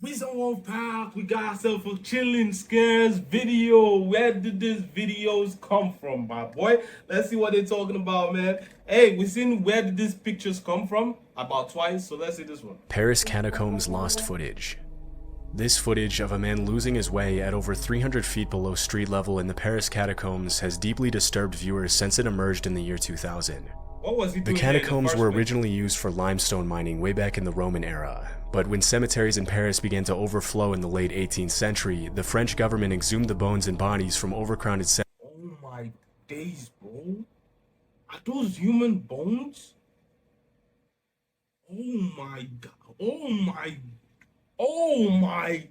WisdomWolf Pack, we got ourselves a chilling scares video. Where did these videos come from, my boy? Let's see what they're talking about, man. Hey, we seen where did these pictures come from? About twice, so let's see this one. Paris catacombs lost footage. This footage of a man losing his way at over 300 feet below street level in the Paris catacombs has deeply disturbed viewers since it emerged in the year 2000. What was he doing? The catacombs were originally used for limestone mining way back in the Roman era, but when cemeteries in Paris began to overflow in the late 18th century, the French government exhumed the bones and bodies from overcrowded cemeteries. Oh my days, bro. Are those human bones? Oh my god. Oh my.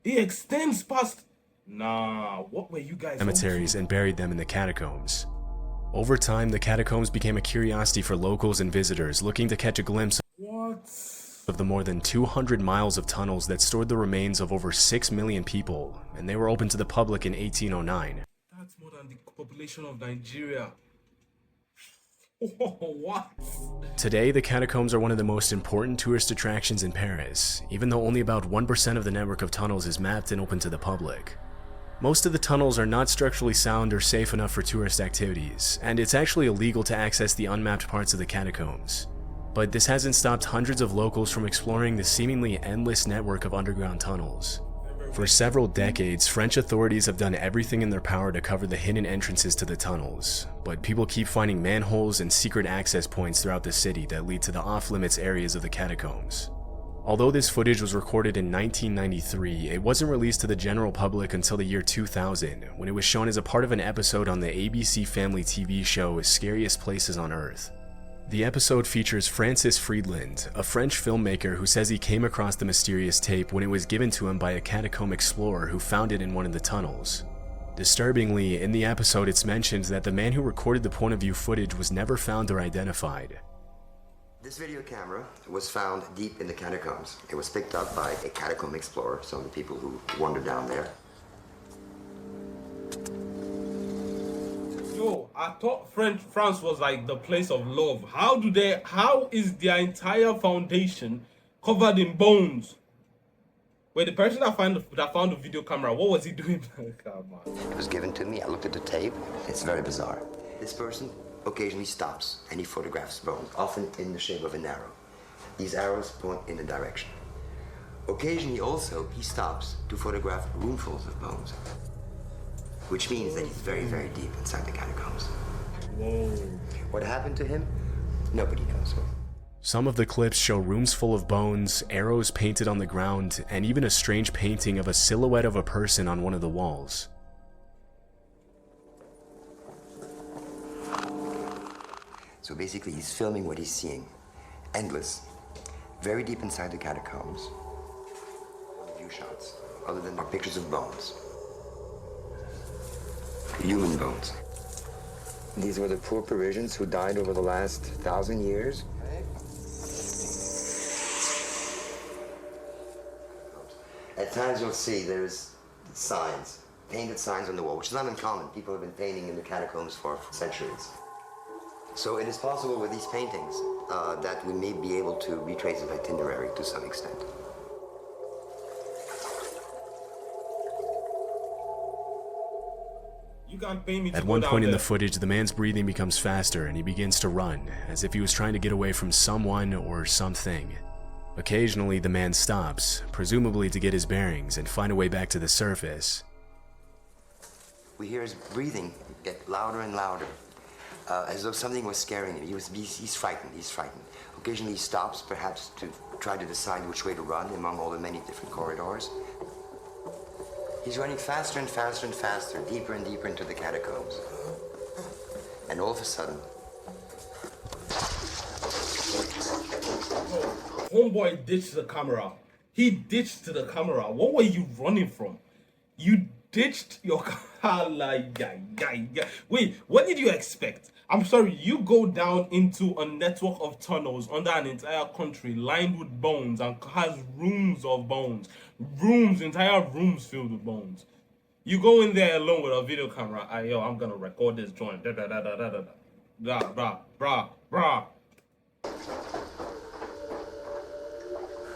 It extends past. Nah, what were you guys Cemeteries and buried them in the catacombs. Over time, the catacombs became a curiosity for locals and visitors looking to catch a glimpse of the more than 200 miles of tunnels that stored the remains of over 6 million people, and they were open to the public in 1809. That's more than the population of Nigeria. What? Today, the catacombs are one of the most important tourist attractions in Paris, even though only about 1% of the network of tunnels is mapped and open to the public. Most of the tunnels are not structurally sound or safe enough for tourist activities, and it's actually illegal to access the unmapped parts of the catacombs. But this hasn't stopped hundreds of locals from exploring the seemingly endless network of underground tunnels. For several decades, French authorities have done everything in their power to cover the hidden entrances to the tunnels, but people keep finding manholes and secret access points throughout the city that lead to the off-limits areas of the catacombs. Although this footage was recorded in 1993, it wasn't released to the general public until the year 2000, when it was shown as a part of an episode on the ABC Family TV show Scariest Places on Earth. The episode features Francis Friedland, a French filmmaker who says he came across the mysterious tape when it was given to him by a catacomb explorer who found it in one of the tunnels. Disturbingly, in the episode it's mentioned that the man who recorded the point of view footage was never found or identified. This video camera was found deep in the catacombs. It was picked up by a catacomb explorer, some of the people who wandered down there. Yo, I thought France was like the place of love. How is their entire foundation covered in bones? Wait, the person that found the video camera, what was he doing? Come on. It was given to me. I looked at the tape. It's very bizarre. This person occasionally stops and he photographs bones, often in the shape of an arrow. These arrows point in a direction. Occasionally also, he stops to photograph roomfuls of bones, which means that he's very, very deep inside the catacombs. Whoa. What happened to him? Nobody knows. Some of the clips show rooms full of bones, arrows painted on the ground, and even a strange painting of a silhouette of a person on one of the walls. So basically, he's filming what he's seeing. Endless. Very deep inside the catacombs. View shots, other than our pictures of bones. Human bones. These were the poor Parisians who died over the last 1,000 years. At times you'll see there's signs, painted signs on the wall, which is not uncommon. People have been painting in the catacombs for centuries. So it is possible with these paintings that we may be able to retrace an itinerary to some extent. You can't pay me to At go one down point in there. the footage, the man's breathing becomes faster and he begins to run, as if he was trying to get away from someone or something. Occasionally, the man stops, presumably to get his bearings and find a way back to the surface. We hear his breathing get louder and louder, as though something was scaring him. He's frightened. Occasionally he stops, perhaps to try to decide which way to run among all the many different corridors. He's running faster and faster and faster, deeper and deeper into the catacombs. And all of a sudden... Homeboy ditched the camera. He ditched the camera. What were you running from? You ditched your car like guy. Wait, what did you expect? I'm sorry, you go down into a network of tunnels under an entire country lined with bones and has rooms of bones. Entire rooms filled with bones. You go in there alone with a video camera. Yo, I'm gonna record this joint.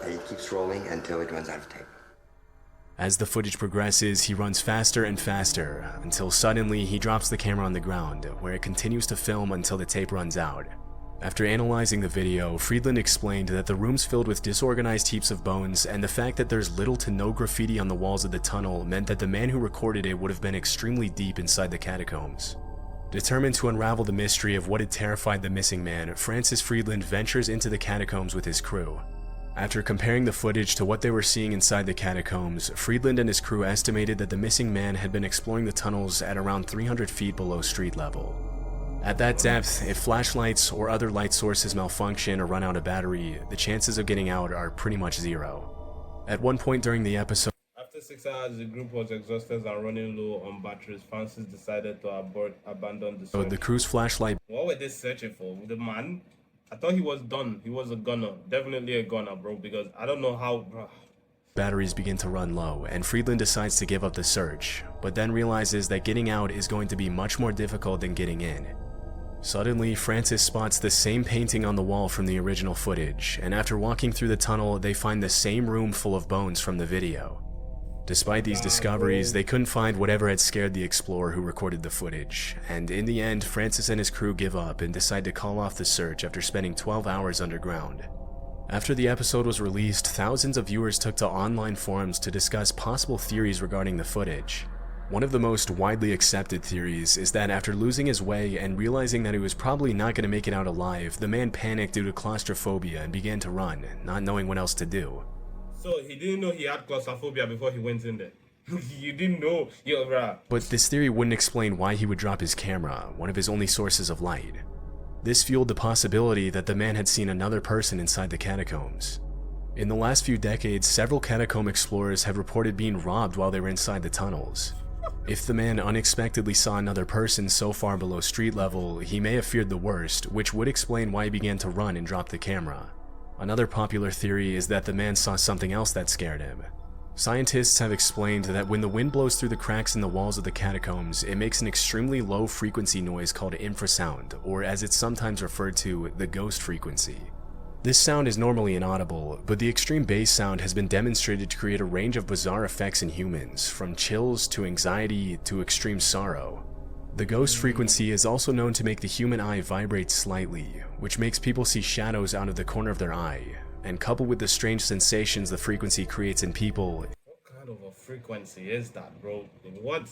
And he keeps rolling until it runs out of tape. As the footage progresses, he runs faster and faster, until suddenly he drops the camera on the ground, where it continues to film until the tape runs out. After analyzing the video, Friedland explained that the room's filled with disorganized heaps of bones, and the fact that there's little to no graffiti on the walls of the tunnel meant that the man who recorded it would have been extremely deep inside the catacombs. Determined to unravel the mystery of what had terrified the missing man, Francis Friedland ventures into the catacombs with his crew. After comparing the footage to what they were seeing inside the catacombs, Friedland and his crew estimated that the missing man had been exploring the tunnels at around 300 feet below street level. At that depth, if flashlights or other light sources malfunction or run out of battery, the chances of getting out are pretty much zero. At one point during the episode, After 6 hours, the group was exhausted and running low on batteries. Francis decided to abandon the search. the crew's flashlight What were they searching for? The man? I thought he was done. He was a gunner. Definitely a gunner, bro, because I don't know how... batteries begin to run low, and Friedland decides to give up the search, but then realizes that getting out is going to be much more difficult than getting in. Suddenly, Francis spots the same painting on the wall from the original footage, and after walking through the tunnel, they find the same room full of bones from the video. Despite these discoveries, they couldn't find whatever had scared the explorer who recorded the footage, and in the end, Francis and his crew give up and decide to call off the search after spending 12 hours underground. After the episode was released, thousands of viewers took to online forums to discuss possible theories regarding the footage. One of the most widely accepted theories is that after losing his way and realizing that he was probably not going to make it out alive, the man panicked due to claustrophobia and began to run, not knowing what else to do. So he didn't know he had claustrophobia before he went in there. You didn't know, yo, bruh. But this theory wouldn't explain why he would drop his camera, one of his only sources of light. This fueled the possibility that the man had seen another person inside the catacombs. In the last few decades, several catacomb explorers have reported being robbed while they were inside the tunnels. If the man unexpectedly saw another person so far below street level, he may have feared the worst, which would explain why he began to run and drop the camera. Another popular theory is that the man saw something else that scared him. Scientists have explained that when the wind blows through the cracks in the walls of the catacombs, it makes an extremely low frequency noise called infrasound, or as it's sometimes referred to, the ghost frequency. This sound is normally inaudible, but the extreme bass sound has been demonstrated to create a range of bizarre effects in humans, from chills to anxiety to extreme sorrow. The ghost frequency is also known to make the human eye vibrate slightly, which makes people see shadows out of the corner of their eye, and coupled with the strange sensations the frequency creates in people. What kind of a frequency is that, bro? What?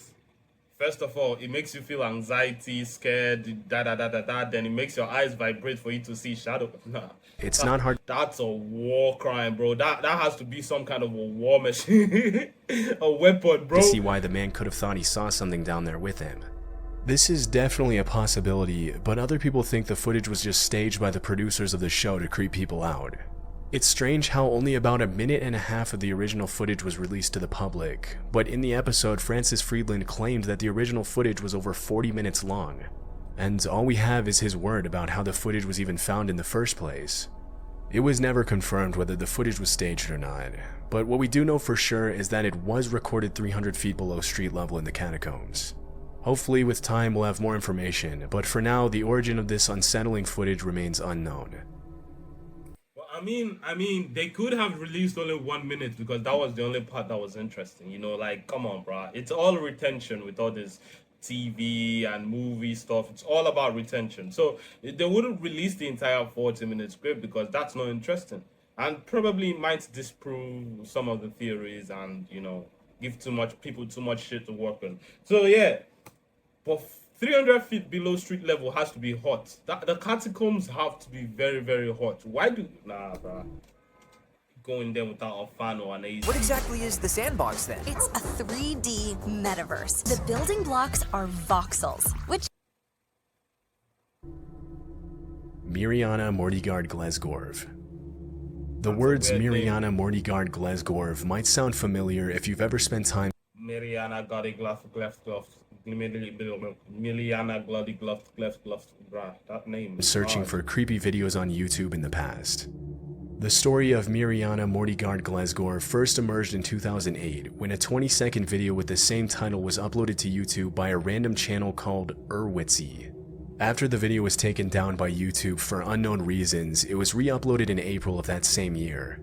First of all, it makes you feel anxiety, scared, then it makes your eyes vibrate for you to see shadow. Nah. It's not hard. That's a war crime, bro. That has to be some kind of a war machine. A weapon, bro. To see why the man could have thought he saw something down there with him. This is definitely a possibility, but other people think the footage was just staged by the producers of the show to creep people out. It's strange how only about a minute and a half of the original footage was released to the public, but in the episode, Francis Friedland claimed that the original footage was over 40 minutes long, and all we have is his word about how the footage was even found in the first place. It was never confirmed whether the footage was staged or not, but what we do know for sure is that it was recorded 300 feet below street level in the catacombs. Hopefully with time we'll have more information, but for now the origin of this unsettling footage remains unknown. I mean, they could have released only 1 minute because that was the only part that was interesting. You know, like, come on, bro. It's all retention with all this TV and movie stuff. It's all about retention. So they wouldn't release the entire 40-minute script because that's not interesting. And probably might disprove some of the theories and, you know, give people too much shit to work on. So, yeah. But 300 feet below street level has to be hot. The catacombs have to be very, very hot. Why do... Nah, bro. Going there without a fan or an AC. What exactly is the sandbox then? It's a 3D metaverse. The building blocks are voxels, which... Mirjana Mortigard-Glesgorv. The words Mirjana Mortigard-Glesgorv might sound familiar if you've ever spent time Mirjana that name. Searching for creepy videos on YouTube in the past. The story of Mirjana Mortigard-Glesgorv first emerged in 2008 when a 20-second video with the same title was uploaded to YouTube by a random channel called Urwitzy. After the video was taken down by YouTube for unknown reasons, it was re-uploaded in April of that same year.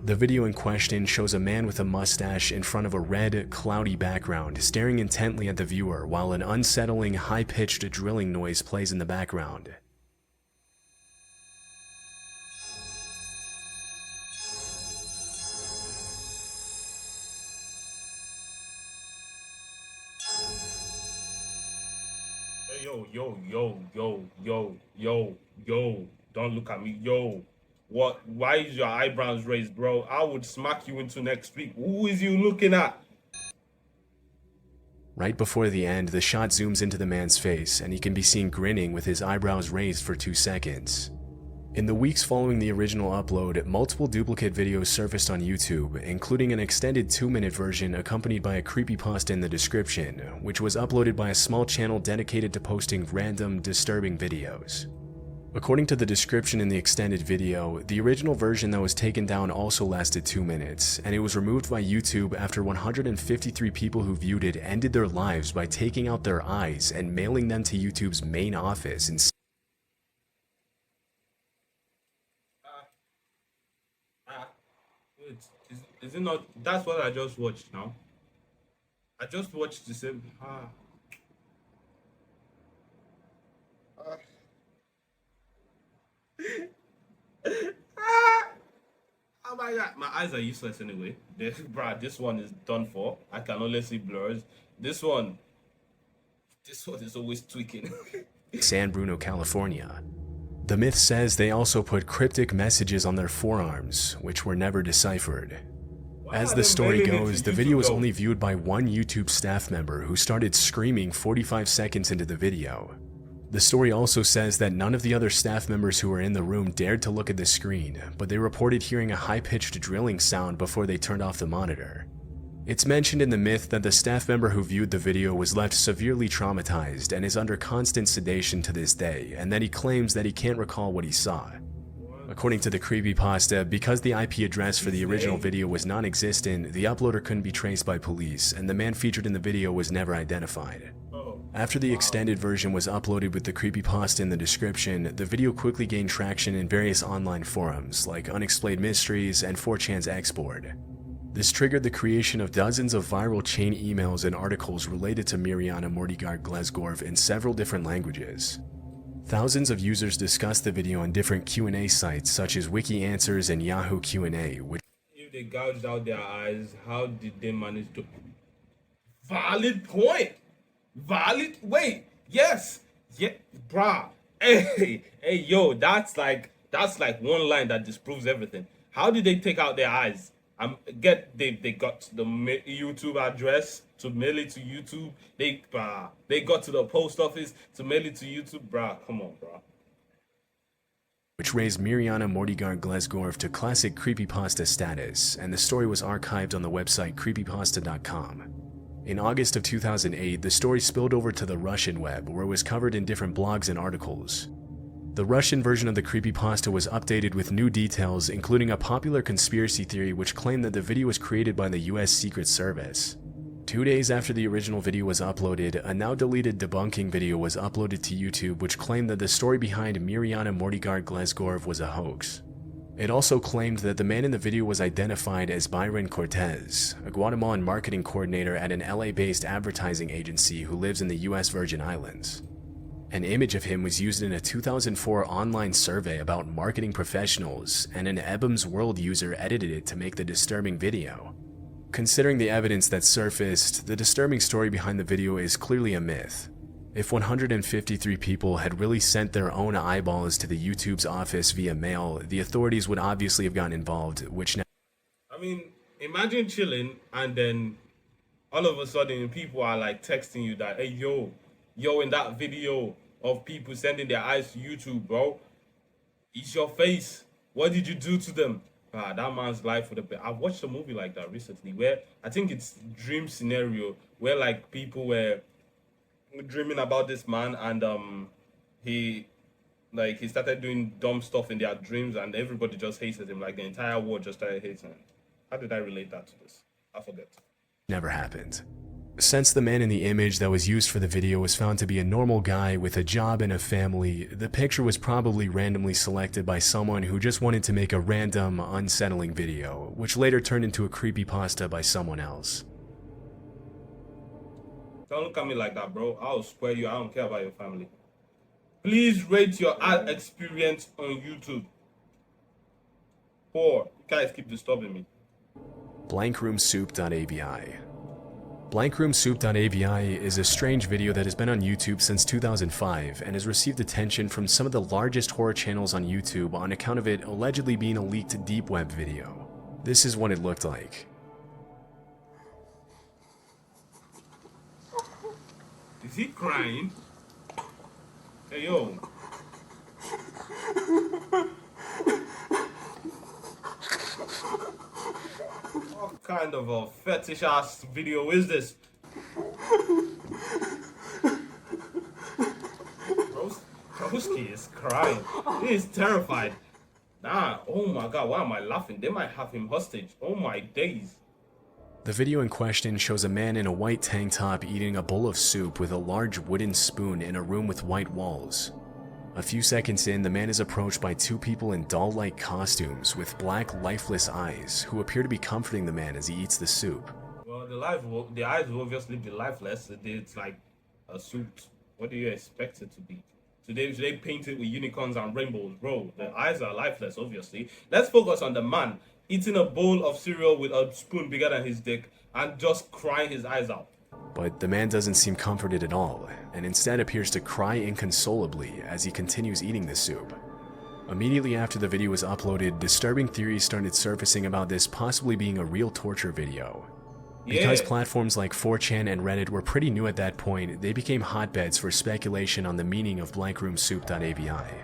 The video in question shows a man with a mustache in front of a red, cloudy background staring intently at the viewer while an unsettling, high-pitched drilling noise plays in the background. Hey, yo, don't look at me, yo. What? Why is your eyebrows raised, bro? I would smack you into next week. Who is you looking at? Right before the end, the shot zooms into the man's face, and he can be seen grinning with his eyebrows raised for 2 seconds. In the weeks following the original upload, multiple duplicate videos surfaced on YouTube, including an extended 2-minute version accompanied by a creepypasta in the description, which was uploaded by a small channel dedicated to posting random, disturbing videos. According to the description in the extended video, the original version that was taken down also lasted 2 minutes, and it was removed by YouTube after 153 people who viewed it ended their lives by taking out their eyes and mailing them to YouTube's main office in Is it not? That's what I just watched now. I just watched the same. Oh my god, my eyes are useless anyway. Bruh, this one is done for. I can only see blurs. This one is always tweaking. San Bruno, California. The myth says they also put cryptic messages on their forearms, which were never deciphered. As the story goes, the video was only viewed by one YouTube staff member who started screaming 45 seconds into the video. The story also says that none of the other staff members who were in the room dared to look at the screen, but they reported hearing a high-pitched drilling sound before they turned off the monitor. It's mentioned in the myth that the staff member who viewed the video was left severely traumatized and is under constant sedation to this day, and that he claims that he can't recall what he saw. According to the creepypasta, because the IP address for the original video was non-existent, the uploader couldn't be traced by police, and the man featured in the video was never identified. After the extended version was uploaded with the creepypasta in the description, the video quickly gained traction in various online forums like Unexplained Mysteries and 4chan's Xboard. This triggered the creation of dozens of viral chain emails and articles related to Mirjana Mortigard Glesgorv in several different languages. Thousands of users discussed the video on different Q&A sites such as Wiki Answers and Yahoo Q&A, which If they gouged out their eyes, how did they manage to... Valid point! Valid? Wait, yes! Yeah, bruh. Hey, yo, that's like one line that disproves everything. How did they take out their eyes? They got the YouTube address to mail it to YouTube. They got to the post office to mail it to YouTube. Bruh, come on, bruh. Which raised Mirjana Mortigard Glesgorv to classic creepypasta status, and the story was archived on the website creepypasta.com. In August of 2008, the story spilled over to the Russian web, where it was covered in different blogs and articles. The Russian version of the creepypasta was updated with new details, including a popular conspiracy theory which claimed that the video was created by the US Secret Service. 2 days after the original video was uploaded, a now deleted debunking video was uploaded to YouTube which claimed that the story behind Mirjana Mortigard Glesgorv was a hoax. It also claimed that the man in the video was identified as Byron Cortez, a Guatemalan marketing coordinator at an LA-based advertising agency who lives in the US Virgin Islands. An image of him was used in a 2004 online survey about marketing professionals, and an Ebum's World user edited it to make the disturbing video. Considering the evidence that surfaced, the disturbing story behind the video is clearly a myth. If 153 people had really sent their own eyeballs to the YouTube's office via mail, the authorities would obviously have gotten involved, which now... I mean, imagine chilling and then all of a sudden people are like texting you that, hey, yo, in that video of people sending their eyes to YouTube, bro, it's your face. What did you do to them? That man's life would have been... I've watched a movie like that recently where I think it's Dream Scenario, where like people were dreaming about this man, and he started doing dumb stuff in their dreams, and everybody just hated him. Like the entire world just started hating him. How did I relate that to this? I forget. Never happened. Since the man in the image that was used for the video was found to be a normal guy with a job and a family, the picture was probably randomly selected by someone who just wanted to make a random, unsettling video, which later turned into a creepypasta by someone else. Don't look at me like that, bro. I'll square you. I don't care about your family. Please rate your ad experience on YouTube. Or you guys keep disturbing me. blankroomsoup.avi. Blankroomsoup.avi is a strange video that has been on YouTube since 2005 and has received attention from some of the largest horror channels on YouTube on account of it allegedly being a leaked deep web video. This is what it looked like. Is he crying? Hey, yo. What kind of a fetish ass video is this? Broski is crying. He is terrified. Nah, oh my god, why am I laughing? They might have him hostage. Oh my days. The video in question shows a man in a white tank top eating a bowl of soup with a large wooden spoon in a room with white walls. A few seconds in, the man is approached by two people in doll-like costumes with black, lifeless eyes who appear to be comforting the man as he eats the soup. Well, the eyes will obviously be lifeless. It's like a suit. What do you expect it to be? Should they paint it with unicorns and rainbows? Bro, the eyes are lifeless, obviously. Let's focus on the man eating a bowl of cereal with a spoon bigger than his dick and just crying his eyes out. But the man doesn't seem comforted at all, and instead appears to cry inconsolably as he continues eating the soup. Immediately after the video was uploaded, disturbing theories started surfacing about this possibly being a real torture video. Because platforms like 4chan and Reddit were pretty new at that point, they became hotbeds for speculation on the meaning of blankroomsoup.avi.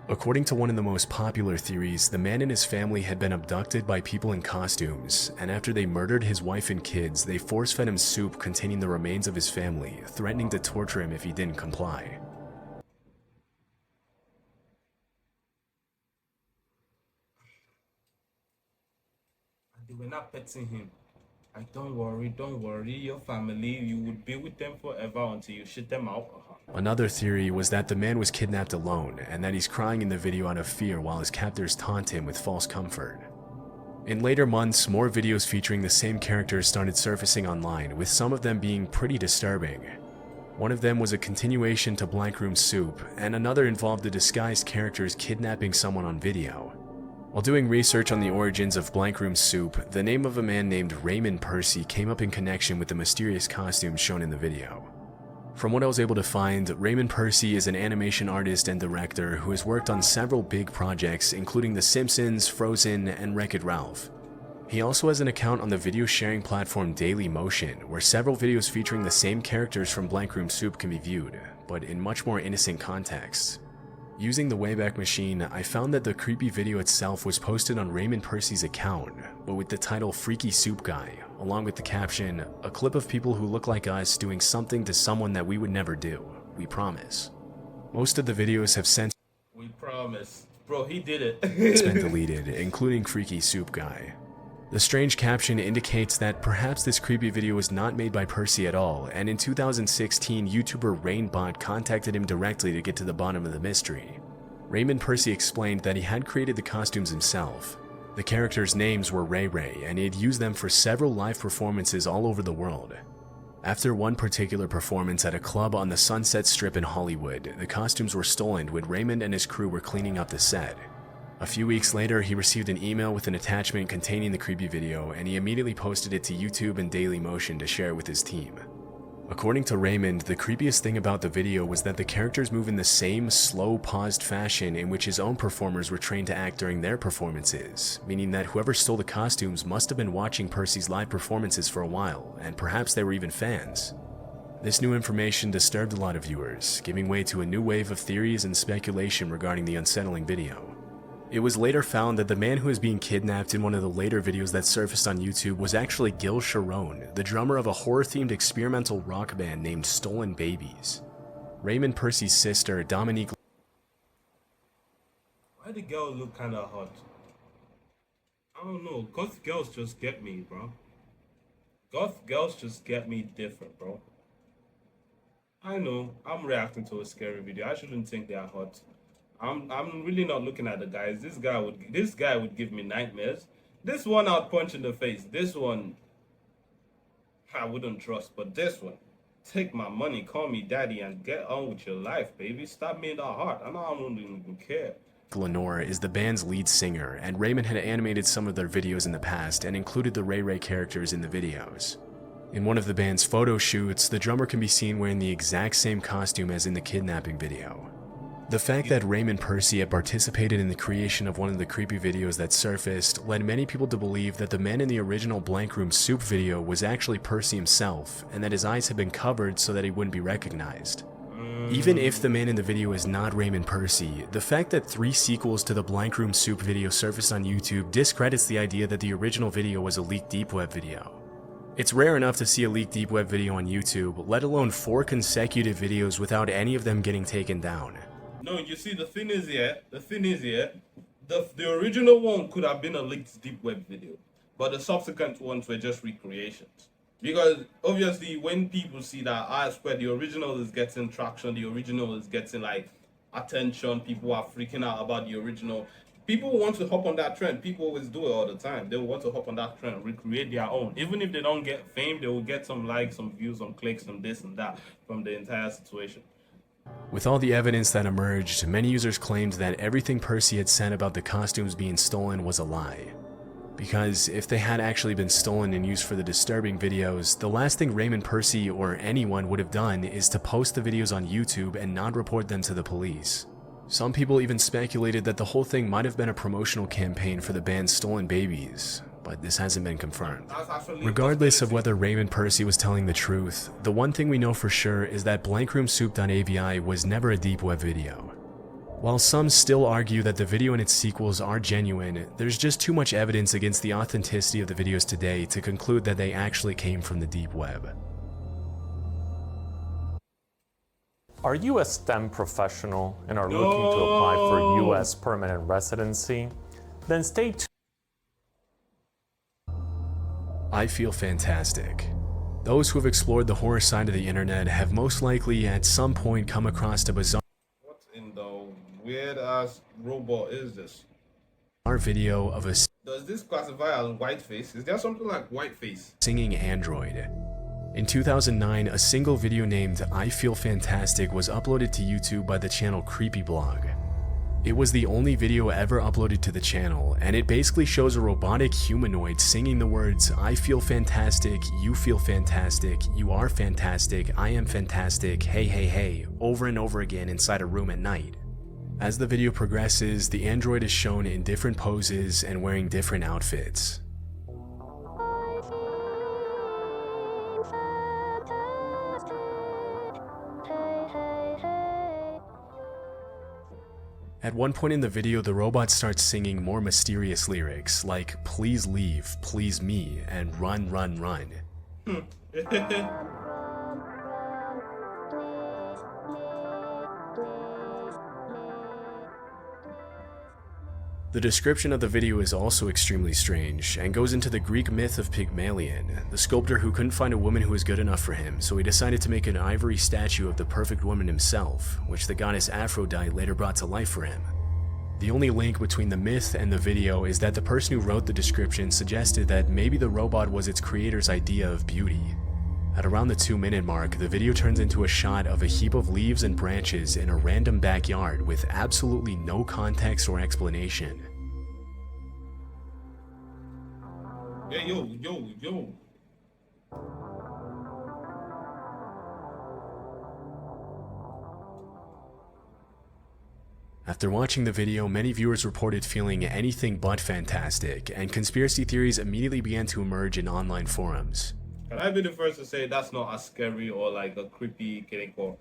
According to one of the most popular theories, the man and his family had been abducted by people in costumes, and after they murdered his wife and kids, they force-fed him soup containing the remains of his family, threatening to torture him if he didn't comply. They were not petting him. Like, don't worry, your family, you would be with them forever until you shit them out. Another theory was that the man was kidnapped alone, and that he's crying in the video out of fear while his captors taunt him with false comfort. In later months, more videos featuring the same characters started surfacing online, with some of them being pretty disturbing. One of them was a continuation to Blankroom Soup, and another involved the disguised characters kidnapping someone on video. While doing research on the origins of Blankroom Soup, the name of a man named Raymond Percy came up in connection with the mysterious costumes shown in the video. From what I was able to find, Raymond Percy is an animation artist and director who has worked on several big projects including The Simpsons, Frozen, and Wreck-It Ralph. He also has an account on the video sharing platform Dailymotion, where several videos featuring the same characters from Blankroom Soup can be viewed, but in much more innocent contexts. Using the Wayback Machine, I found that the creepy video itself was posted on Raymond Percy's account, but with the title Freaky Soup Guy, along with the caption, "A clip of people who look like us doing something to someone that we would never do, we promise." Most of the videos have since We promise. Bro, he did it. been deleted, including Freaky Soup Guy. The strange caption indicates that perhaps this creepy video was not made by Percy at all, and in 2016, YouTuber Rainbot contacted him directly to get to the bottom of the mystery. Raymond Percy explained that he had created the costumes himself. The characters' names were Ray Ray, and he had used them for several live performances all over the world. After one particular performance at a club on the Sunset Strip in Hollywood, the costumes were stolen when Raymond and his crew were cleaning up the set. A few weeks later, he received an email with an attachment containing the creepy video, and he immediately posted it to YouTube and Dailymotion to share with his team. According to Raymond, the creepiest thing about the video was that the characters move in the same slow, paused fashion in which his own performers were trained to act during their performances, meaning that whoever stole the costumes must have been watching Percy's live performances for a while, and perhaps they were even fans. This new information disturbed a lot of viewers, giving way to a new wave of theories and speculation regarding the unsettling video. It was later found that the man who was being kidnapped in one of the later videos that surfaced on YouTube was actually Gil Sharon, the drummer of a horror-themed experimental rock band named Stolen Babies. Raymond Percy's sister, Dominique... Why the girl look kinda hot? I don't know, cause girls just get me, bro. Goth girls just get me different, bro. I know I'm reacting to a scary video. I shouldn't think they are hot. I'm really not looking at the guys. This guy would give me nightmares. This one I'd punch in the face. This one I wouldn't trust, but this one, take my money, call me daddy, and get on with your life, baby. Stab me in the heart. I don't even care. Lenore is the band's lead singer, and Raymond had animated some of their videos in the past and included the Ray Ray characters in the videos. In one of the band's photo shoots, the drummer can be seen wearing the exact same costume as in the kidnapping video. The fact that Raymond Percy had participated in the creation of one of the creepy videos that surfaced led many people to believe that the man in the original Blank Room Soup video was actually Percy himself, and that his eyes had been covered so that he wouldn't be recognized. Even if the man in the video is not Raymond Percy, the fact that 3 sequels to the Blank Room Soup video surfaced on YouTube discredits the idea that the original video was a leaked deep web video. It's rare enough to see a leaked deep web video on YouTube, let alone 4 consecutive videos without any of them getting taken down. No, you see, the thing is here, the original one could have been a leaked deep web video, but the subsequent ones were just recreations. Because obviously when people see that the original is getting traction, the original is getting like attention, people are freaking out about the original. People want to hop on that trend. People always do it all the time. They want to hop on that trend, recreate their own. Even if they don't get fame, they will get some likes, some views, some clicks, some this and that from the entire situation. With all the evidence that emerged, many users claimed that everything Percy had said about the costumes being stolen was a lie. Because if they had actually been stolen and used for the disturbing videos, the last thing Raymond Percy or anyone would have done is to post the videos on YouTube and not report them to the police. Some people even speculated that the whole thing might have been a promotional campaign for the band's Stolen Babies, but this hasn't been confirmed. Regardless of whether Raymond Percy was telling the truth, the one thing we know for sure is that blankroomsoup.avi was never a deep web video. While some still argue that the video and its sequels are genuine, there's just too much evidence against the authenticity of the videos today to conclude that they actually came from the deep web. Are you a STEM professional and are looking to apply for U.S. permanent residency? Then stay tuned. I feel fantastic. Those who have explored the horror side of the internet have most likely at some point come across a bizarre weird ass robot is this? Our video of a Does this classify as whiteface? Is there something like whiteface? Singing android. In 2009, a single video named I Feel Fantastic was uploaded to YouTube by the channel Creepyblog. It was the only video ever uploaded to the channel, and it basically shows a robotic humanoid singing the words I feel fantastic, you feel fantastic, you are fantastic, I am fantastic, hey hey hey, over and over again inside a room at night. As the video progresses, the android is shown in different poses and wearing different outfits. At one point in the video, the robot starts singing more mysterious lyrics like please leave, please me, and run, run, run. The description of the video is also extremely strange and goes into the Greek myth of Pygmalion, the sculptor who couldn't find a woman who was good enough for him, so he decided to make an ivory statue of the perfect woman himself, which the goddess Aphrodite later brought to life for him. The only link between the myth and the video is that the person who wrote the description suggested that maybe the robot was its creator's idea of beauty. At around the 2-minute mark, the video turns into a shot of a heap of leaves and branches in a random backyard with absolutely no context or explanation. Yeah, yo. After watching the video, many viewers reported feeling anything but fantastic, and conspiracy theories immediately began to emerge in online forums. Can I be the first to say that's not as scary or like a creepy killing call?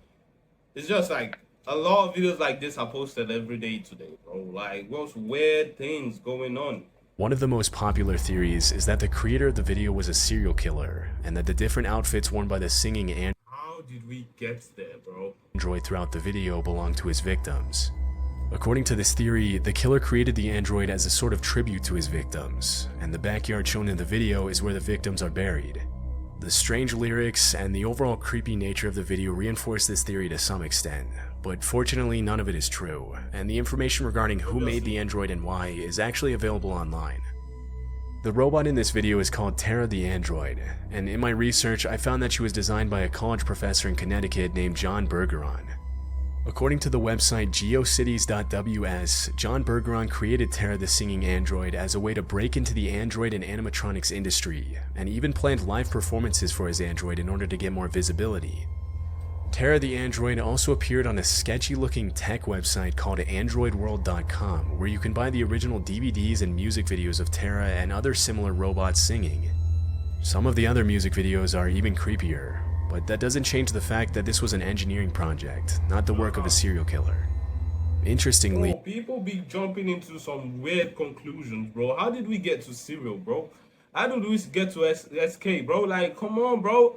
It's just like a lot of videos like this are posted every day today, bro. Like, what's weird things going on? One of the most popular theories is that the creator of the video was a serial killer, and that the different outfits worn by the singing How did we get there, bro? android throughout the video belonged to his victims. According to this theory, the killer created the android as a sort of tribute to his victims, and the backyard shown in the video is where the victims are buried. The strange lyrics and the overall creepy nature of the video reinforce this theory to some extent, but fortunately none of it is true, and the information regarding who made the android and why is actually available online. The robot in this video is called Tara the Android, and in my research I found that she was designed by a college professor in Connecticut named John Bergeron. According to the website geocities.ws, John Bergeron created Tara the Singing Android as a way to break into the android and animatronics industry, and even planned live performances for his android in order to get more visibility. Tara the Android also appeared on a sketchy-looking tech website called AndroidWorld.com, where you can buy the original DVDs and music videos of Tara and other similar robots singing. Some of the other music videos are even creepier, but that doesn't change the fact that this was an engineering project, not the work of a serial killer. Interestingly, bro, people be jumping into some weird conclusions, bro. How did we get to serial, bro? How did we get to SK, bro? Like, come on, bro.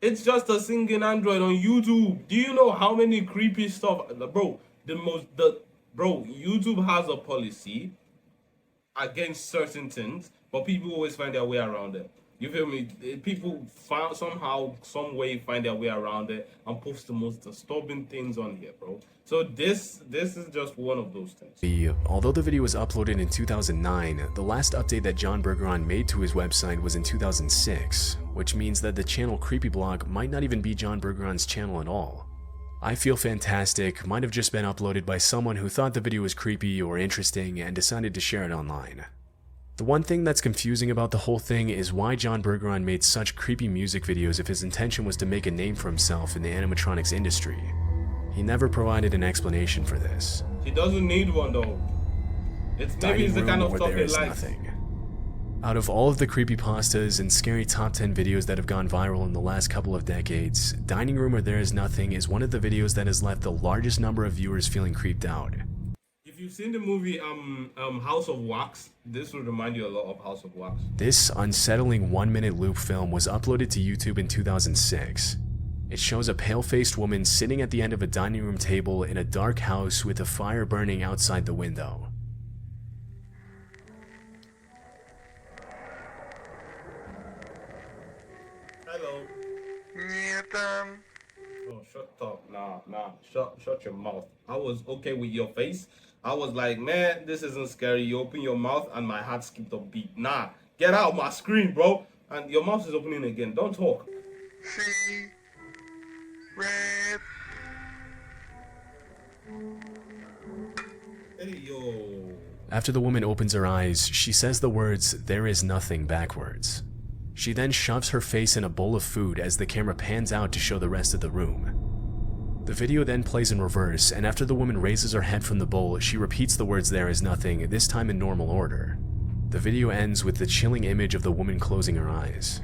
It's just a singing android on YouTube. Do you know how many creepy stuff, bro? YouTube has a policy against certain things, but people always find their way around it. You feel me? People somehow, some way find their way around it and post the most disturbing things on here, bro. So this is just one of those things. Although the video was uploaded in 2009, the last update that John Bergeron made to his website was in 2006, which means that the channel Creepy Blog might not even be John Bergeron's channel at all. I Feel Fantastic might have just been uploaded by someone who thought the video was creepy or interesting and decided to share it online. The one thing that's confusing about the whole thing is why John Bergeron made such creepy music videos if his intention was to make a name for himself in the animatronics industry. He never provided an explanation for this. He doesn't need one though. Maybe it's the kind of stuff he likes. Nothing. Out of all of the creepypastas and scary top 10 videos that have gone viral in the last couple of decades, Dining Room Where There Is Nothing is one of the videos that has left the largest number of viewers feeling creeped out. If you've seen the movie House of Wax, this will remind you a lot of House of Wax. This unsettling 1-minute loop film was uploaded to YouTube in 2006. It shows a pale-faced woman sitting at the end of a dining room table in a dark house with a fire burning outside the window. Hello. Oh, shut up. Nah. Shut your mouth. I was okay with your face. I was like, man, this isn't scary. You open your mouth and my heart skipped a beat. Nah, get out of my screen, bro. And your mouth is opening again. Don't talk. Hey, yo. After the woman opens her eyes, she says the words, "There is nothing," backwards. She then shoves her face in a bowl of food as the camera pans out to show the rest of the room. The video then plays in reverse, and after the woman raises her head from the bowl, she repeats the words "there is nothing," this time in normal order. The video ends with the chilling image of the woman closing her eyes.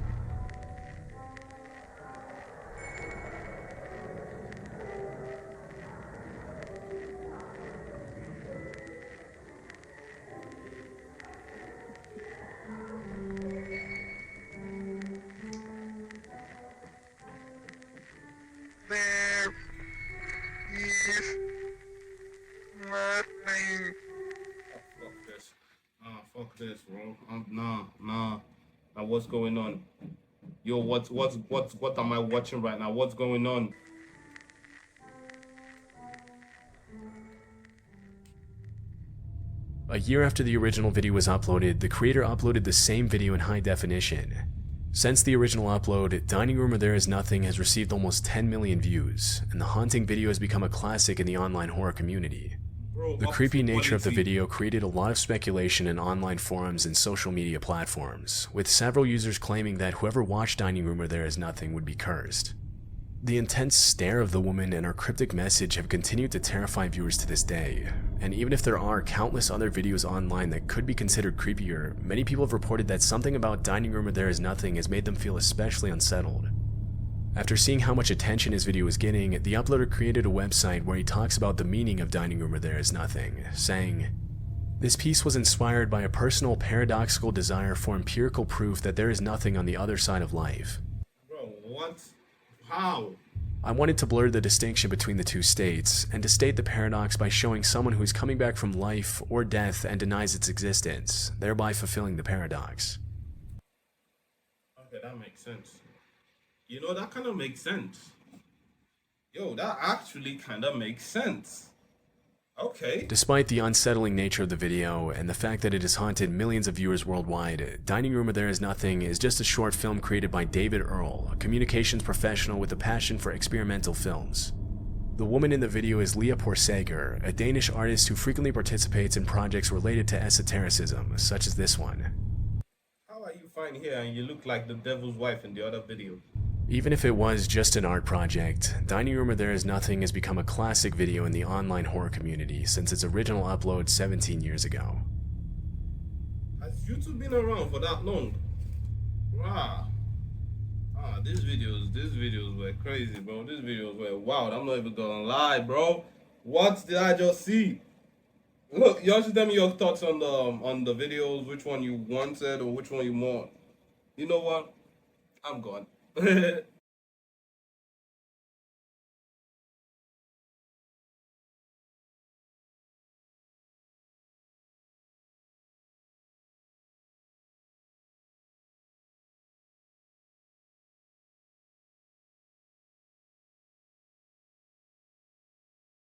Fuck this, bro. Nah. Now what's going on? Yo, what am I watching right now? What's going on? A year after the original video was uploaded, the creator uploaded the same video in high definition. Since the original upload, Dining Room Where There Is Nothing has received almost 10 million views, and the haunting video has become a classic in the online horror community. The creepy nature of the video created a lot of speculation in online forums and social media platforms, with several users claiming that whoever watched Dining Room Where There Is Nothing would be cursed. The intense stare of the woman and her cryptic message have continued to terrify viewers to this day, and even if there are countless other videos online that could be considered creepier, many people have reported that something about Dining Room Where There Is Nothing has made them feel especially unsettled. After seeing how much attention his video was getting, the uploader created a website where he talks about the meaning of Dining Room Where There Is Nothing, saying, "This piece was inspired by a personal paradoxical desire for empirical proof that there is nothing on the other side of life. Bro, what? How? I wanted to blur the distinction between the two states, and to state the paradox by showing someone who is coming back from life or death and denies its existence, thereby fulfilling the paradox." Okay, that makes sense. You know, that kind of makes sense. Yo, that actually kind of makes sense. Okay. Despite the unsettling nature of the video and the fact that it has haunted millions of viewers worldwide, Dining Room Where There Is Nothing is just a short film created by David Earl, a communications professional with a passion for experimental films. The woman in the video is Leah Porsager, a Danish artist who frequently participates in projects related to esotericism, such as this one. How are you fine here and you look like the devil's wife in the other video? Even if it was just an art project, Dining Room Where There Is Nothing has become a classic video in the online horror community since its original upload 17 years ago. Has YouTube been around for that long? Wow. These videos were crazy, bro. These videos were wild. I'm not even gonna lie, bro. What did I just see? Look, y'all should tell me your thoughts on the videos, which one you wanted or which one you want. You know what? I'm gone.